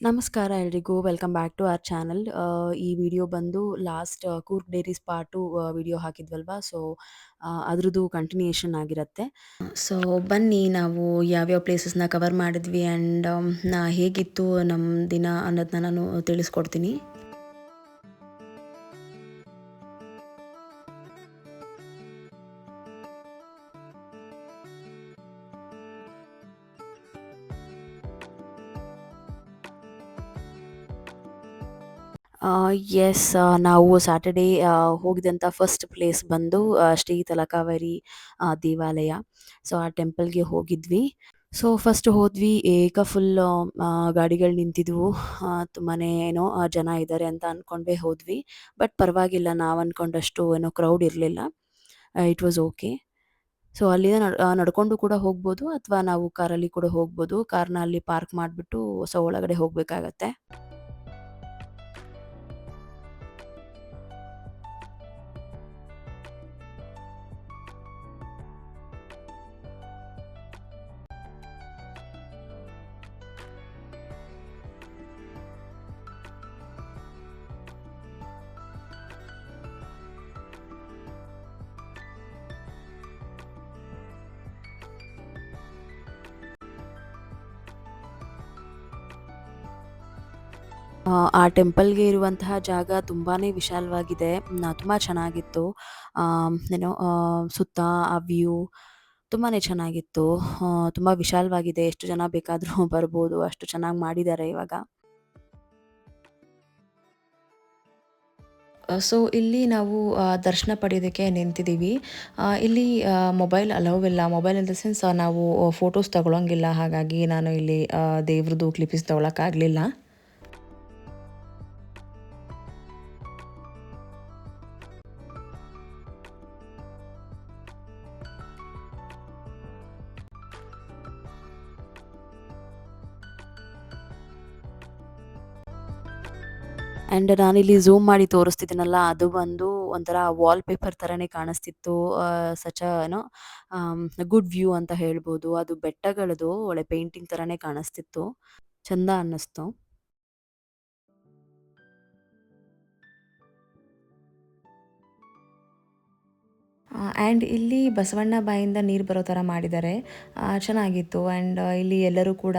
ನಮಸ್ಕಾರ ಎಲ್ರಿಗೂ. Welcome back to our channel. ಈ ವಿಡಿಯೋ ಬಂದು last Coorg diaries part 2 video ಹಾಕಿದ್ವಲ್ವಾ? ಸೊ, ಅದ್ರದ್ದು ಕಂಟಿನ್ಯೂಯೇಷನ್ ಆಗಿರತ್ತೆ. ಸೊ, ಬನ್ನಿ ನಾವು ಯಾವ್ಯಾವ ಪ್ಲೇಸಸ್‌ನ ಕವರ್ ಮಾಡಿದ್ವಿ ಆ್ಯಂಡ್ ಹೇಗಿತ್ತು ನಮ್ಮ ದಿನ ಅನ್ನೋದನ್ನ ನಾನು ತಿಳಿಸ್ಕೊಡ್ತೀನಿ. ಯೆಸ್, ನಾವು ಸ್ಯಾಟರ್‌ಡೇ ಹೋಗಿದಂಥ ಫಸ್ಟ್ ಪ್ಲೇಸ್ ಬಂದು ಶ್ರೀ ತಲಕಾವೇರಿ ದೇವಾಲಯ. ಸೊ, ಆ ಟೆಂಪಲ್‌ಗೆ ಹೋಗಿದ್ವಿ. ಸೊ, ಫಸ್ಟ್ ಹೋದ್ವಿ. ಈಗ ಫುಲ್ ಗಾಡಿಗಳು ನಿಂತಿದ್ವು. ತುಂಬಾನೇ ಏನೋ ಜನ ಇದ್ದಾರೆ ಅಂತ ಅನ್ಕೊಂಡೇ ಹೋದ್ವಿ. ಬಟ್ ಪರವಾಗಿಲ್ಲ, ನಾವು ಅನ್ಕೊಂಡಷ್ಟು ಏನೋ ಕ್ರೌಡ್ ಇರಲಿಲ್ಲ. It was okay. ಸೊ, ಅಲ್ಲಿಂದ ನಡ್ಕೊಂಡು ಕೂಡ ಹೋಗ್ಬೋದು ಅಥವಾ ನಾವು ಕಾರಲ್ಲಿ ಕೂಡ ಹೋಗ್ಬೋದು. ಕಾರ್‌ನ ಅಲ್ಲಿ ಪಾರ್ಕ್ ಮಾಡಿಬಿಟ್ಟು ಸೊ, ಒಳಗಡೆ ಹೋಗಬೇಕಾಗತ್ತೆ. ಆ ಟೆಂಪಲ್‌ಗೆ ಇರುವಂತಹ ಜಾಗ ತುಂಬಾನೇ ವಿಶಾಲವಾಗಿದೆ. ತುಂಬ ಚೆನ್ನಾಗಿತ್ತು. ಏನೋ ಸುತ್ತ ಆ ವ್ಯೂ ತುಂಬಾನೇ ಚೆನ್ನಾಗಿತ್ತು. ತುಂಬ ವಿಶಾಲವಾಗಿದೆ. ಎಷ್ಟು ಜನ ಬೇಕಾದ್ರೂ ಬರ್ಬೋದು. ಅಷ್ಟು ಚೆನ್ನಾಗಿ ಮಾಡಿದ್ದಾರೆ ಇವಾಗ. ಸೊ, ಇಲ್ಲಿ ನಾವು ದರ್ಶನ ಪಡೆಯೋದಕ್ಕೆ ನಿಂತಿದ್ದೀವಿ. ಇಲ್ಲಿ ಮೊಬೈಲ್ ಅಲೌವ್ ಇಲ್ಲ. ಮೊಬೈಲ್ ಇನ್ ದ ಸೆನ್ಸ್ ನಾವು ಫೋಟೋಸ್ ತಗೊಳಂಗಿಲ್ಲ. ಹಾಗಾಗಿ ನಾನು ಇಲ್ಲಿ ದೇವ್ರದ್ದು ಕ್ಲಿಪ್ಪಿಸ್ ತಗೊಳಕ್ಕಾಗಲಿಲ್ಲ. ಆ್ಯಂಡ್ ನಾನಿಲ್ಲಿ ಝೂಮ್ ಮಾಡಿ ತೋರಿಸ್ತಿದ್ದೀನಲ್ಲ, ಅದು ಬಂದು ಒಂಥರ ವಾಲ್ ಪೇಪರ್ ಥರನೇ ಕಾಣಿಸ್ತಿತ್ತು. ಸಚ್ ಅ ಏನೋ ಗುಡ್ ವ್ಯೂ ಅಂತ ಹೇಳ್ಬೋದು. ಅದು ಬೆಟ್ಟಗಳದು ಒಳ್ಳೆ ಪೇಂಟಿಂಗ್ ಥರನೇ ಕಾಣಿಸ್ತಿತ್ತು. ಚಂದ ಅನ್ನಿಸ್ತು. ಆ್ಯಂಡ್ ಇಲ್ಲಿ ಬಸವಣ್ಣ ಬಾಯಿಂದ ನೀರು ಬರೋ ಥರ ಮಾಡಿದ್ದಾರೆ. ಚೆನ್ನಾಗಿತ್ತು. ಆ್ಯಂಡ್ ಇಲ್ಲಿ ಎಲ್ಲರೂ ಕೂಡ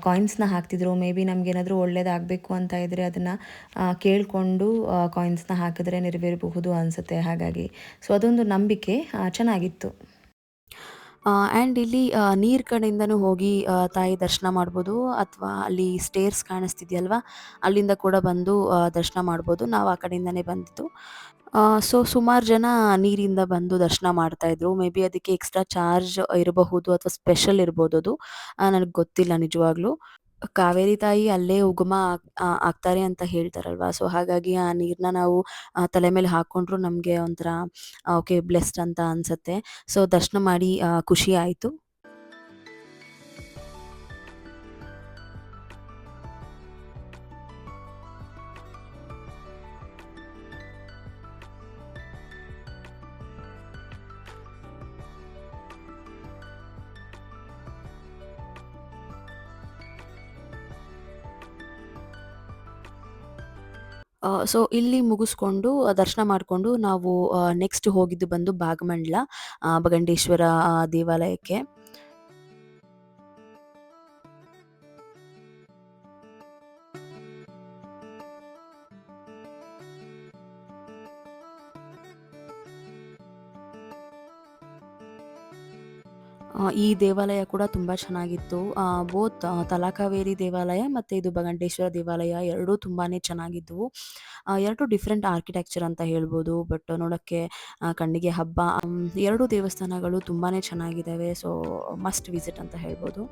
ಕಾಯಿನ್ಸ್‌ನ ಹಾಕ್ತಿದ್ರು. ಮೇ ಬಿ ನಮಗೇನಾದರೂ ಒಳ್ಳೇದಾಗಬೇಕು ಅಂತ ಇದ್ದರೆ ಅದನ್ನು ಕೇಳಿಕೊಂಡು ಕಾಯಿನ್ಸ್‌ನ ಹಾಕಿದ್ರೆ ನೆರವೇರಬಹುದು ಅನಿಸುತ್ತೆ ಹಾಗಾಗಿ. ಸೊ, ಅದೊಂದು ನಂಬಿಕೆ. ಚೆನ್ನಾಗಿತ್ತು. ಆ್ಯಂಡ್ ಇಲ್ಲಿ ನೀರು ಕಡೆಯಿಂದನೂ ಹೋಗಿ ತಾಯಿ ದರ್ಶನ ಮಾಡ್ಬೋದು ಅಥವಾ ಅಲ್ಲಿ ಸ್ಟೇರ್ಸ್ ಕಾಣಿಸ್ತಿದೆಯಲ್ವಾ, ಅಲ್ಲಿಂದ ಕೂಡ ಬಂದು ದರ್ಶನ ಮಾಡ್ಬೋದು. ನಾವು ಆ ಕಡೆಯಿಂದನೇ ಬಂದಿದ್ದು. ಸೊ, ಸುಮಾರು ಜನ ನೀರಿಂದ ಬಂದು ದರ್ಶನ ಮಾಡ್ತಾ ಇದ್ರು. ಮೇ ಬಿ ಅದಕ್ಕೆ ಎಕ್ಸ್ಟ್ರಾ ಚಾರ್ಜ್ ಇರಬಹುದು ಅಥವಾ ಸ್ಪೆಷಲ್ ಇರ್ಬೋದು ಅದು. ನನಗೆ ಗೊತ್ತಿಲ್ಲ ನಿಜವಾಗ್ಲೂ. ಕಾವೇರಿ ತಾಯಿ ಅಲ್ಲೇ ಉಗಮ ಆಗ್ತಾರೆ ಅಂತ ಹೇಳ್ತಾರಲ್ವಾ, ಸೊ ಹಾಗಾಗಿ ಆ ನೀರನ್ನ ನಾವು ತಲೆ ಮೇಲೆ ಹಾಕ್ಕೊಂಡ್ರು ನಮಗೆ ಒಂಥರ ಓಕೆ ಬ್ಲೆಸ್ಡ್ ಅಂತ ಅನ್ಸುತ್ತೆ. ಸೊ, ದರ್ಶನ ಮಾಡಿ ಖುಷಿ ಆಯಿತು. ಸೊ, ಇಲ್ಲಿ ಮುಗಿಸ್ಕೊಂಡು ದರ್ಶನ ಮಾಡಿಕೊಂಡು ನಾವು ನೆಕ್ಸ್ಟ್ ಹೋಗಿದ್ದು ಬಂದು ಭಾಗಮಂಡಲ ಭಗಂಡೇಶ್ವರ ದೇವಾಲಯಕ್ಕೆ. ಈ ದೇವಾಲಯ ಕೂಡ ತುಂಬ ಚೆನ್ನಾಗಿತ್ತು. ಬೋತ್ ತಲಕಾವೇರಿ ದೇವಾಲಯ ಮತ್ತು ಇದು ಭಗಂಡೇಶ್ವರ ದೇವಾಲಯ ಎರಡೂ ತುಂಬಾನೇ ಚೆನ್ನಾಗಿದ್ವು. 2 ಡಿಫ್ರೆಂಟ್ ಆರ್ಕಿಟೆಕ್ಚರ್ ಅಂತ ಹೇಳ್ಬೋದು. ಬಟ್ ನೋಡೋಕ್ಕೆ ಕಣ್ಣಿಗೆ ಹಬ್ಬ. 2 ದೇವಸ್ಥಾನಗಳು ತುಂಬಾನೇ ಚೆನ್ನಾಗಿದ್ದಾವೆ. ಸೊ, ಮಸ್ಟ್ ವಿಸಿಟ್ ಅಂತ ಹೇಳ್ಬೋದು.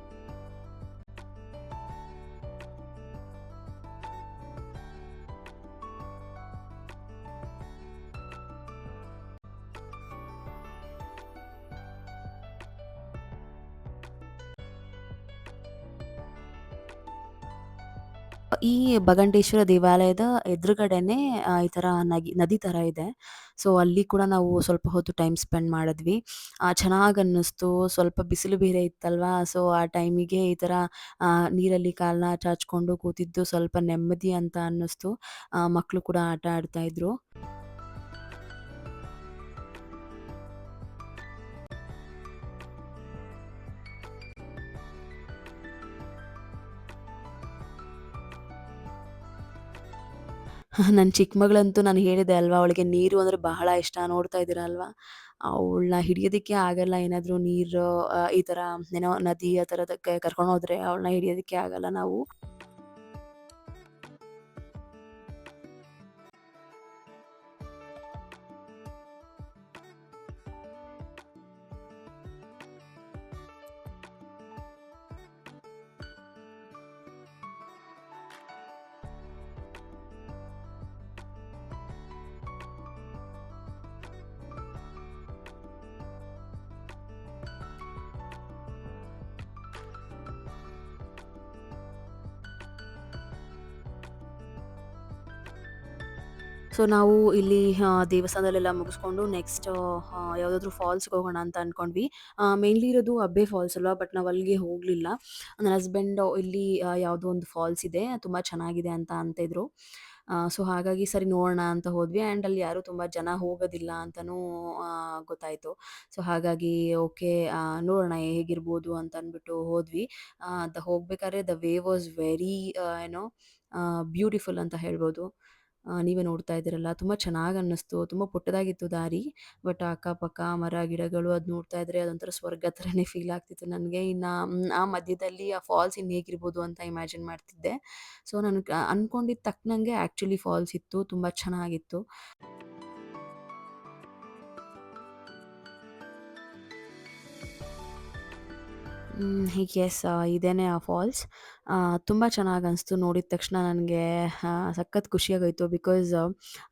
ಈ ಬಗಂಡೇಶ್ವರ ದೇವಾಲಯದ ಎದುರುಗಡೆನೇ ಈ ಥರ ನದಿ ಥರ ಇದೆ. ಸೊ ಅಲ್ಲಿ ಕೂಡ ನಾವು ಸ್ವಲ್ಪ ಹೊತ್ತು ಟೈಮ್ ಸ್ಪೆಂಡ್ ಮಾಡಿದ್ವಿ. ಚೆನ್ನಾಗಿ ಅನ್ನಿಸ್ತು. ಸ್ವಲ್ಪ ಬಿಸಿಲು ಬೇರೆ ಇತ್ತಲ್ವಾ, ಸೊ ಆ ಟೈಮಿಗೆ ಈ ಥರ ನೀರಲ್ಲಿ ಕಾಲನ್ನ ಚಾಚ್ಕೊಂಡು ಕೂತಿದ್ದು ಸ್ವಲ್ಪ ನೆಮ್ಮದಿ ಅಂತ ಅನ್ನಿಸ್ತು. ಮಕ್ಕಳು ಕೂಡ ಆಟ ಆಡ್ತಾ ಇದ್ರು. ನನ್ನ ಚಿಕ್ಕ ಮಗಳಂತೂ ನಾನು ಹೇಳಿದೆ ಅಲ್ವಾ, ಅವಳಿಗೆ ನೀರು ಅಂದರೆ ಬಹಳ ಇಷ್ಟ. ನೋಡ್ತಾ ಇದ್ದೀರಾ ಅಲ್ವಾ, ಅವಳನ್ನ ಹಿಡಿಯೋದಕ್ಕೆ ಆಗಲ್ಲ. ಏನಾದರೂ ನೀರು ಈ ಥರ ಏನೋ ನದಿ ಆ ಥರದಕ್ಕೆ ಕರ್ಕೊಂಡು ಹೋದ್ರೆ ಅವಳನ್ನ ಹಿಡಿಯೋದಕ್ಕೆ ಆಗಲ್ಲ ನಾವು. ಸೊ ನಾವು ಇಲ್ಲಿ ದೇವಸ್ಥಾನದಲ್ಲೆಲ್ಲ ಮುಗಿಸ್ಕೊಂಡು ನೆಕ್ಸ್ಟ್ ಯಾವುದಾದ್ರೂ ಫಾಲ್ಸ್‌ಗೆ ಹೋಗೋಣ ಅಂತ ಅನ್ಕೊಂಡ್ವಿ. ಮೇನ್ಲಿ ಇರೋದು ಅಬ್ಬೆ ಫಾಲ್ಸ್ ಅಲ್ವಾ, ಬಟ್ ನಾವು ಅಲ್ಲಿಗೆ ಹೋಗಲಿಲ್ಲ. ನನ್ನ ಹಸ್ಬೆಂಡ್ ಇಲ್ಲಿ ಯಾವುದೋ ಒಂದು ಫಾಲ್ಸ್ ಇದೆ, ತುಂಬ ಚೆನ್ನಾಗಿದೆ ಅಂತ ಅಂತಿದ್ರು. ಸೊ ಹಾಗಾಗಿ ಸರಿ ನೋಡೋಣ ಅಂತ ಹೋದ್ವಿ. ಆ್ಯಂಡ್ ಅಲ್ಲಿ ಯಾರೂ ತುಂಬ ಜನ ಹೋಗೋದಿಲ್ಲ ಅಂತನೂ ಗೊತ್ತಾಯಿತು. ಸೊ ಹಾಗಾಗಿ ಓಕೆ, ನೋಡೋಣ ಹೇಗಿರ್ಬೋದು ಅಂತ ಅಂದ್ಬಿಟ್ಟು ಹೋದ್ವಿ. ಹೋಗ್ಬೇಕಾದ್ರೆ ದ ವೇ ವಾಸ್ ವೆರಿ ಏನೋ ಬ್ಯೂಟಿಫುಲ್ ಅಂತ ಹೇಳ್ಬೋದು. ನೀವೇ ನೋಡ್ತಾ ಇದ್ದೀರಲ್ಲ, ತುಂಬ ಚೆನ್ನಾಗಿ ಅನ್ನಿಸ್ತು. ತುಂಬ ಪುಟ್ಟದಾಗಿತ್ತು ದಾರಿ. ಬಟ್ ಅಕ್ಕಪಕ್ಕ ಮರ ಗಿಡಗಳು ಅದು ನೋಡ್ತಾ ಇದ್ರೆ ಅದೊಂಥರ ಸ್ವರ್ಗ ಥರನೇ ಫೀಲ್ ಆಗ್ತಿತ್ತು ನನಗೆ. ಇನ್ನು ಆ ಮಧ್ಯದಲ್ಲಿ ಆ ಫಾಲ್ಸ್ ಇನ್ನು ಹೇಗಿರ್ಬೋದು ಅಂತ ಇಮ್ಯಾಜಿನ್ ಮಾಡ್ತಿದ್ದೆ. ಸೊ ನಾನು ಅನ್ಕೊಂಡಿದ್ದ ತಕ್ಕನಂಗೆ ಆ್ಯಕ್ಚುಲಿ ಫಾಲ್ಸ್ ಇತ್ತು. ತುಂಬ ಚೆನ್ನಾಗಿತ್ತು. ಯೆಸ್, ಇದೇನೇ ಆ ಫಾಲ್ಸ್. ತುಂಬ ಚೆನ್ನಾಗಿ ಅನಿಸ್ತು ನೋಡಿದ ತಕ್ಷಣ ನನಗೆ. ಸಖತ್ ಖುಷಿಯಾಗೋಯ್ತು. ಬಿಕಾಸ್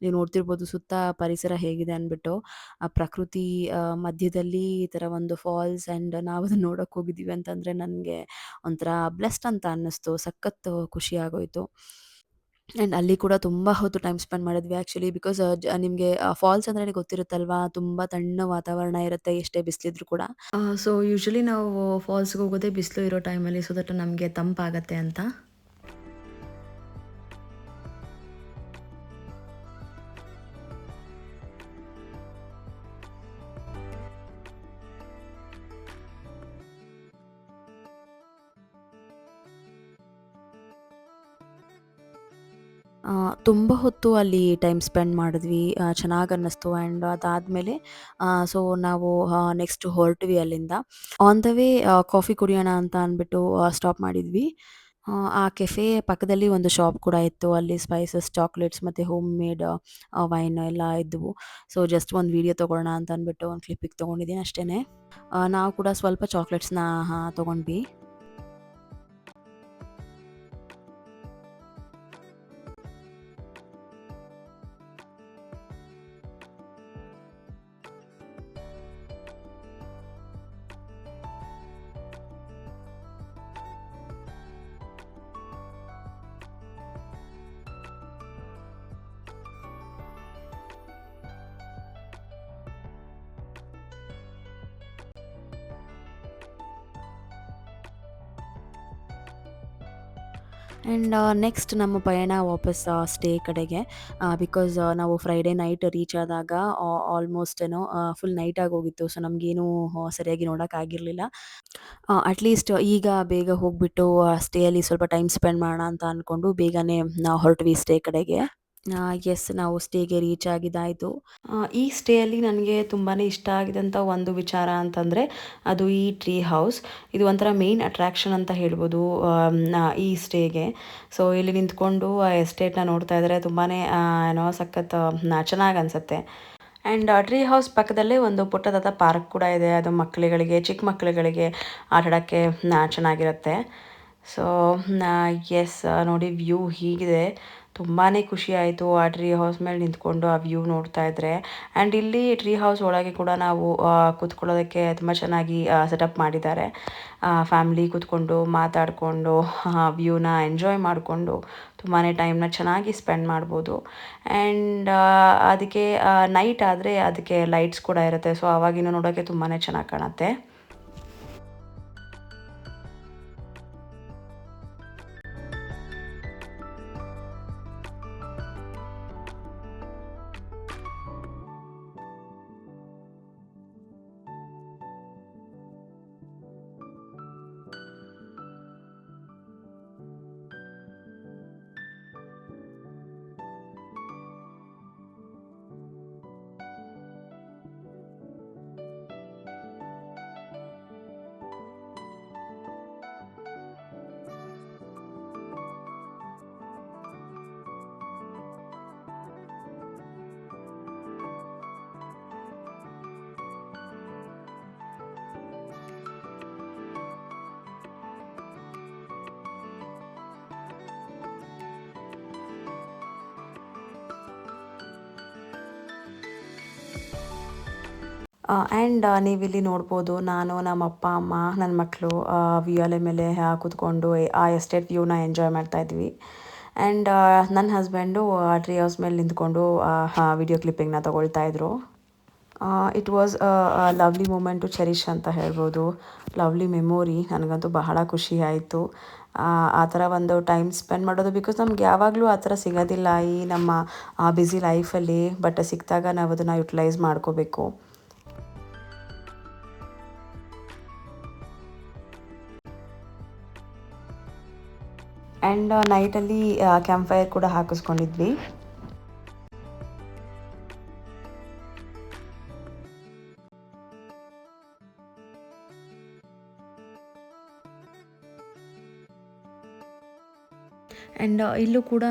ನೀವು ನೋಡ್ತಿರ್ಬೋದು ಸುತ್ತ ಪರಿಸರ ಹೇಗಿದೆ ಅಂದ್ಬಿಟ್ಟು. ಆ ಪ್ರಕೃತಿ ಮಧ್ಯದಲ್ಲಿ ಈ ಥರ ಒಂದು ಫಾಲ್ಸ್ ಆ್ಯಂಡ್ ನಾವು ಅದನ್ನ ನೋಡೋಕೆ ಹೋಗಿದ್ದೀವಿ ಅಂತಂದರೆ ನನಗೆ ಒಂಥರ ಬ್ಲೆಸ್ಡ್ ಅಂತ ಅನ್ನಿಸ್ತು. ಸಖತ್ ಖುಷಿಯಾಗೋಯ್ತು. ಆ್ಯಂಡ್ ಅಲ್ಲಿ ಕೂಡ ತುಂಬ ಹೊತ್ತು ಟೈಮ್ ಸ್ಪೆಂಡ್ ಮಾಡಿದ್ವಿ ಆ್ಯಕ್ಚುಲಿ. ಬಿಕಾಸ್ ನಿಮಗೆ ಫಾಲ್ಸ್ ಅಂದ್ರೇ ಗೊತ್ತಿರುತ್ತಲ್ವಾ, ತುಂಬ ತಣ್ಣ ವಾತಾವರಣ ಇರುತ್ತೆ ಎಷ್ಟೇ ಬಿಸಿಲಿದ್ರು ಕೂಡ. ಸೊ ಯೂಶುವಲಿ ನಾವು ಫಾಲ್ಸ್‌ಗೆ ಹೋಗೋದೇ ಬಿಸಿಲು ಇರೋ ಟೈಮಲ್ಲಿ, ಸೊ ದಟ್ ನಮಗೆ ತಂಪಾಗತ್ತೆ ಅಂತ. ತುಂಬ ಹೊತ್ತು ಅಲ್ಲಿ ಟೈಮ್ ಸ್ಪೆಂಡ್ ಮಾಡಿದ್ವಿ. ಚೆನ್ನಾಗಿ ಅನ್ನಿಸ್ತು. ಆ್ಯಂಡ್ ಅದಾದಮೇಲೆ ಸೊ ನಾವು ನೆಕ್ಸ್ಟ್ ಹೊರಟ್ವಿ ಅಲ್ಲಿಂದ. ಆನ್ ದ ವೇ ಕಾಫಿ ಕುಡಿಯೋಣ ಅಂತ ಅಂದ್ಬಿಟ್ಟು ಸ್ಟಾಪ್ ಮಾಡಿದ್ವಿ. ಆ ಕೆಫೆ ಪಕ್ಕದಲ್ಲಿ ಒಂದು ಶಾಪ್ ಕೂಡ ಇತ್ತು. ಅಲ್ಲಿ ಸ್ಪೈಸಸ್, ಚಾಕ್ಲೇಟ್ಸ್ ಮತ್ತು ಹೋಮ್ ಮೇಡ್ ವೈನ್ ಎಲ್ಲ ಇದ್ದವು. ಸೊ ಜಸ್ಟ್ ಒಂದು ವೀಡಿಯೋ ತೊಗೊಳ್ಳೋಣ ಅಂತ ಅಂದ್ಬಿಟ್ಟು ಒಂದು ಕ್ಲಿಪ್ಪಿಗೆ ತೊಗೊಂಡಿದ್ದೀನಿ ಅಷ್ಟೇ. ನಾವು ಕೂಡ ಸ್ವಲ್ಪ ಚಾಕ್ಲೇಟ್ಸ್‌ನ ತೊಗೊಂಡ್ವಿ. ಆ್ಯಂಡ್ ನೆಕ್ಸ್ಟ್ ನಮ್ಮ ಪಯಣ ವಾಪಸ್ ಸ್ಟೇ ಕಡೆಗೆ. ಬಿಕಾಸ್ ನಾವು ಫ್ರೈಡೇ ನೈಟ್ ರೀಚ್ ಆದಾಗ ಆಲ್ಮೋಸ್ಟ್ ಏನೋ ಫುಲ್ ನೈಟ್ ಆಗೋಗಿತ್ತು. ಸೊ ನಮಗೇನು ಸರಿಯಾಗಿ ನೋಡೋಕ್ಕಾಗಿರಲಿಲ್ಲ. ಅಟ್‌ಲೀಸ್ಟ್ ಈಗ ಬೇಗ ಹೋಗ್ಬಿಟ್ಟು ಸ್ಟೇಯಲ್ಲಿ ಸ್ವಲ್ಪ ಟೈಮ್ ಸ್ಪೆಂಡ್ ಮಾಡೋಣ ಅಂತ ಅಂದ್ಕೊಂಡು ಬೇಗನೆ ನಾವು ಹೊರಟ್ವಿ ಸ್ಟೇ ಕಡೆಗೆ. ಯೆಸ್, ನಾವು ಸ್ಟೇಗೆ ರೀಚ್ ಆಗಿದ್ದಾಯಿತು. ಈ ಸ್ಟೇಯಲ್ಲಿ ನನಗೆ ತುಂಬಾ ಇಷ್ಟ ಆಗಿದಂಥ ಒಂದು ವಿಚಾರ ಅಂತಂದರೆ ಅದು ಈ ಟ್ರೀ ಹೌಸ್. ಇದು ಒಂಥರ ಮೇನ್ ಅಟ್ರಾಕ್ಷನ್ ಅಂತ ಹೇಳ್ಬೋದು ಈ ಸ್ಟೇಗೆ. ಸೊ ಇಲ್ಲಿ ನಿಂತ್ಕೊಂಡು ಆ ಎಸ್ಟೇಟ್ನ ನೋಡ್ತಾ ಇದ್ದರೆ ತುಂಬಾ ಏನೋ ಸಖತ್ ಚೆನ್ನಾಗಿ ಅನಿಸುತ್ತೆ. ಆ್ಯಂಡ್ ಟ್ರೀ ಹೌಸ್ ಪಕ್ಕದಲ್ಲೇ ಒಂದು ಪುಟ್ಟದಾದ ಪಾರ್ಕ್ ಕೂಡ ಇದೆ. ಅದು ಮಕ್ಕಳುಗಳಿಗೆ, ಚಿಕ್ಕ ಮಕ್ಕಳುಗಳಿಗೆ ಆಟಾಡೋಕ್ಕೆ ಚೆನ್ನಾಗಿರುತ್ತೆ. ಸೊ ಎಸ್ ನೋಡಿ ವ್ಯೂ ಹೀಗಿದೆ. ತುಂಬಾ ಖುಷಿ ಆಯಿತು ಆ ಟ್ರೀ ಹೌಸ್ ಮೇಲೆ ನಿಂತ್ಕೊಂಡು ಆ ವ್ಯೂ ನೋಡ್ತಾ ಇದ್ದರೆ. ಆ್ಯಂಡ್ ಇಲ್ಲಿ ಟ್ರೀ ಹೌಸ್ ಒಳಗೆ ಕೂಡ ನಾವು ಕೂತ್ಕೊಳ್ಳೋದಕ್ಕೆ ತುಂಬ ಚೆನ್ನಾಗಿ ಸೆಟಪ್ ಮಾಡಿದ್ದಾರೆ. ಫ್ಯಾಮ್ಲಿ ಕೂತ್ಕೊಂಡು ಮಾತಾಡಿಕೊಂಡು ವ್ಯೂನ ಎಂಜಾಯ್ ಮಾಡಿಕೊಂಡು ತುಂಬಾ ಟೈಮ್ನ ಚೆನ್ನಾಗಿ ಸ್ಪೆಂಡ್ ಮಾಡ್ಬೋದು. ಆ್ಯಂಡ್ ಅದಕ್ಕೆ ನೈಟ್ ಆದರೆ ಅದಕ್ಕೆ ಲೈಟ್ಸ್ ಕೂಡ ಇರುತ್ತೆ. ಸೊ ಆವಾಗಿನೂ ನೋಡೋಕ್ಕೆ ತುಂಬಾ ಚೆನ್ನಾಗಿ ಕಾಣುತ್ತೆ. ಆ್ಯಂಡ್ ನೀವಿಲ್ಲಿ ನೋಡ್ಬೋದು, ನಾನು ನಮ್ಮ ಅಪ್ಪ ಅಮ್ಮ ನನ್ನ ಮಕ್ಕಳು ವಿಯೋಲೆ ಮೇಲೆ ಕೂತ್ಕೊಂಡು ಆ ಎಸ್ಟೇಟ್ ವ್ಯೂನ ಎಂಜಾಯ್ ಮಾಡ್ತಾಯಿದ್ವಿ. ಆ್ಯಂಡ್ ನನ್ನ ಹಸ್ಬೆಂಡು ಟ್ರೀ ಹೌಸ್ ಮೇಲೆ ನಿಂತ್ಕೊಂಡು ವಿಡಿಯೋ ಕ್ಲಿಪ್ಪಿಂಗ್ನ ತೊಗೊಳ್ತಾಯಿದ್ರು. It was lovely moment to cherish ಅಂತ ಹೇಳ್ಬೋದು. Lovely memory. ನನಗಂತೂ ಬಹಳ ಖುಷಿ ಆಯಿತು ಆ ಥರ ಒಂದು ಟೈಮ್ ಸ್ಪೆಂಡ್ ಮಾಡೋದು. ಬಿಕಾಸ್ ನಮ್ಗೆ ಯಾವಾಗಲೂ ಆ ಥರ ಸಿಗೋದಿಲ್ಲ ಈ ನಮ್ಮ ಬ್ಯುಸಿ ಲೈಫಲ್ಲಿ. ಬಟ್ ಸಿಕ್ಕಿದಾಗ ನಾವು ಅದನ್ನು ಯುಟಿಲೈಸ್ ಮಾಡ್ಕೋಬೇಕು. ಆ್ಯಂಡ್ ನೈಟಲ್ಲಿ ಕ್ಯಾಂಪ್ ಫೈರ್ ಕೂಡ ಹಾಕಿಸ್ಕೊಂಡಿದ್ವಿ. ಆ್ಯಂಡ್ ಇಲ್ಲೂ ಕೂಡ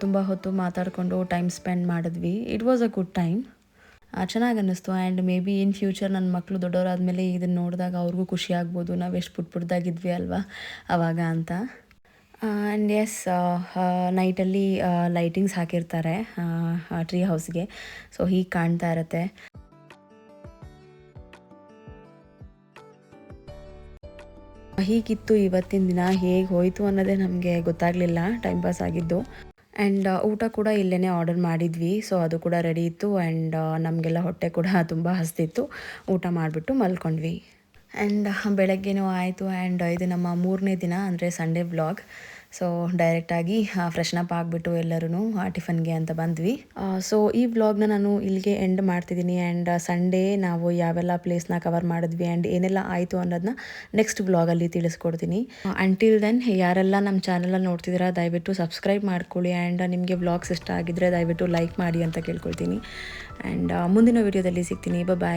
ತುಂಬ ಹೊತ್ತು ಮಾತಾಡಿಕೊಂಡು ಟೈಮ್ ಸ್ಪೆಂಡ್ ಮಾಡಿದ್ವಿ. It was a good time. ಚೆನ್ನಾಗಿ ಅನ್ನಿಸ್ತು. And may be in future ನನ್ನ ಮಕ್ಕಳು ದೊಡ್ಡವರಾದಮೇಲೆ ಇದನ್ನು ನೋಡಿದಾಗ ಅವ್ರಿಗೂ ಖುಷಿ ಆಗ್ಬೋದು, ನಾವು ಎಷ್ಟು ಪುಟ್ಟದಾಗಿದ್ವಿ ಅಲ್ವಾ ಆವಾಗ ಅಂತ. ಆ್ಯಂಡ್ ಎಸ್, ನೈಟಲ್ಲಿ ಲೈಟಿಂಗ್ಸ್ ಹಾಕಿರ್ತಾರೆ ಟ್ರೀ ಹೌಸ್ಗೆ. ಸೊ ಹೀಗೆ ಕಾಣ್ತಾ ಇರುತ್ತೆ. ಹೀಗಿತ್ತು ಇವತ್ತಿನ ದಿನ. ಹೇಗೆ ಹೋಯಿತು ಅನ್ನೋದೇ ನಮಗೆ ಗೊತ್ತಾಗಲಿಲ್ಲ, ಟೈಮ್ ಪಾಸ್ ಆಗಿದ್ದು. ಆ್ಯಂಡ್ ಊಟ ಕೂಡ ಇಲ್ಲೇ ಆರ್ಡರ್ ಮಾಡಿದ್ವಿ. ಸೊ ಅದು ಕೂಡ ರೆಡಿ ಇತ್ತು. ಆ್ಯಂಡ್ ನಮಗೆಲ್ಲ ಹೊಟ್ಟೆ ಕೂಡ ತುಂಬ ಹಸ್ದಿತ್ತು. ಊಟ ಮಾಡಿಬಿಟ್ಟು ಮಲ್ಕೊಂಡ್ವಿ. ಆ್ಯಂಡ್ ಬೆಳಗ್ಗೆನೂ ಆಯಿತು. ಆ್ಯಂಡ್ ಇದು ನಮ್ಮ 3ನೇ ದಿನ, ಅಂದರೆ ಸಂಡೇ ವ್ಲಾಗ್. ಸೊ ಡೈರೆಕ್ಟಾಗಿ ಫ್ರೆಶ್ನಪ್ ಆಗಿಬಿಟ್ಟು ಎಲ್ಲರೂ ಟಿಫನ್ಗೆ ಅಂತ ಬಂದ್ವಿ. ಸೊ ಈ ವ್ಲಾಗ್ನ ನಾನು ಇಲ್ಲಿಗೆ ಎಂಡ್ ಮಾಡ್ತಿದ್ದೀನಿ. ಆ್ಯಂಡ್ ಸಂಡೇ ನಾವು ಯಾವೆಲ್ಲ ಪ್ಲೇಸ್ನ ಕವರ್ ಮಾಡಿದ್ವಿ ಆ್ಯಂಡ್ ಏನೆಲ್ಲ ಆಯಿತು ಅನ್ನೋದನ್ನ ನೆಕ್ಸ್ಟ್ ವ್ಲಾಗಲ್ಲಿ ತಿಳಿಸ್ಕೊಡ್ತೀನಿ. ಅಂಟಿಲ್ ದೆನ್ ಯಾರೆಲ್ಲ ನಮ್ಮ ಚಾನಲಲ್ಲಿ ನೋಡ್ತಿದ್ದೀರಾ ದಯವಿಟ್ಟು ಸಬ್ಸ್ಕ್ರೈಬ್ ಮಾಡ್ಕೊಳ್ಳಿ. ಆ್ಯಂಡ್ ನಿಮಗೆ ವ್ಲಾಗ್ಸ್ ಇಷ್ಟ ಆಗಿದ್ದರೆ ದಯವಿಟ್ಟು ಲೈಕ್ ಮಾಡಿ ಅಂತ ಕೇಳ್ಕೊಳ್ತೀನಿ. ಆ್ಯಂಡ್ ಮುಂದಿನ ವಿಡಿಯೋದಲ್ಲಿ ಸಿಗ್ತೀನಿ. ಬಾಯ್.